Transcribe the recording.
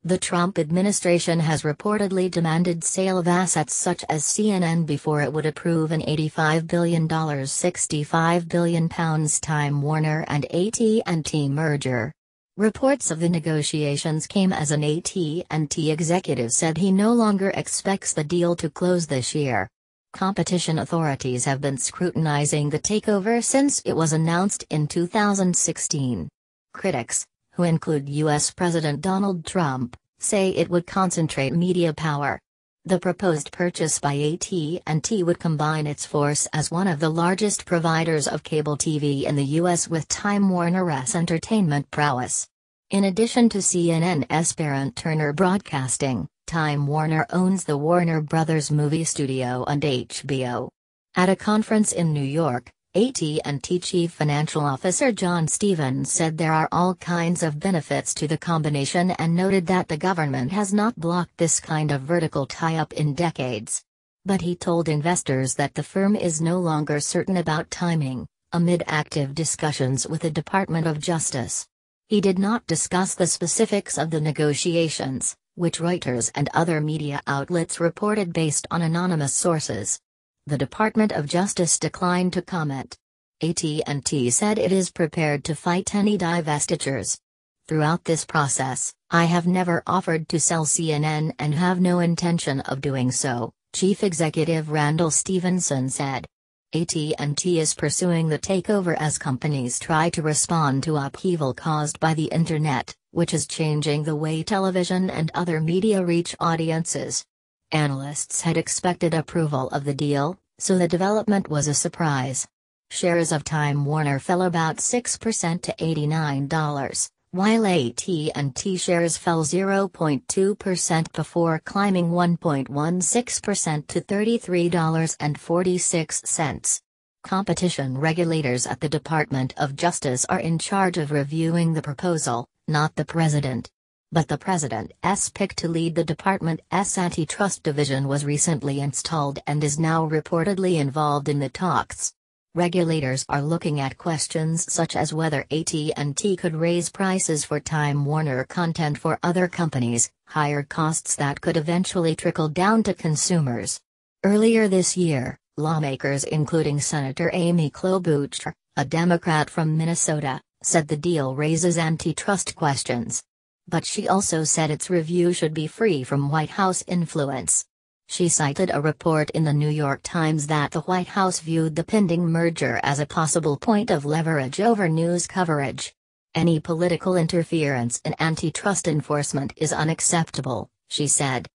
The Trump administration has reportedly demanded sale of assets such as CNN before it would approve an $85 billion £65 billion Time Warner and AT&T merger. Reports of the negotiations came as an AT&T executive said he no longer expects the deal to close this year. Competition authorities have been scrutinizing the takeover since it was announced in 2016. Critics, who include U.S. President Donald Trump, say it would concentrate media power. The proposed purchase by AT&T would combine its force as one of the largest providers of cable TV in the U.S. with Time Warner's entertainment prowess. In addition to CNN's parent Turner Broadcasting, Time Warner owns the Warner Brothers movie studio and HBO. At a conference in New York, AT&T Chief Financial Officer John Stevens said there are all kinds of benefits to the combination and noted that the government has not blocked this kind of vertical tie-up in decades. But he told investors that the firm is no longer certain about timing, amid active discussions with the Department of Justice. He did not discuss the specifics of the negotiations, which Reuters and other media outlets reported based on anonymous sources. The Department of Justice declined to comment. AT&T said it is prepared to fight any divestitures. Throughout this process, I have never offered to sell CNN and have no intention of doing so, Chief Executive Randall Stephenson said. AT&T is pursuing the takeover as companies try to respond to upheaval caused by the Internet, which is changing the way television and other media reach audiences. Analysts had expected approval of the deal, so the development was a surprise. Shares of Time Warner fell about 6% to $89, while AT&T shares fell 0.2% before climbing 1.16% to $33.46. Competition regulators at the Department of Justice are in charge of reviewing the proposal, not the president. But the president's pick to lead the department's antitrust division was recently installed and is now reportedly involved in the talks. Regulators are looking at questions such as whether AT&T could raise prices for Time Warner content for other companies, higher costs that could eventually trickle down to consumers. Earlier this year, lawmakers including Senator Amy Klobuchar, a Democrat from Minnesota, said the deal raises antitrust questions. But she also said its review should be free from White House influence. She cited a report in the New York Times that the White House viewed the pending merger as a possible point of leverage over news coverage. Any political interference in antitrust enforcement is unacceptable, she said.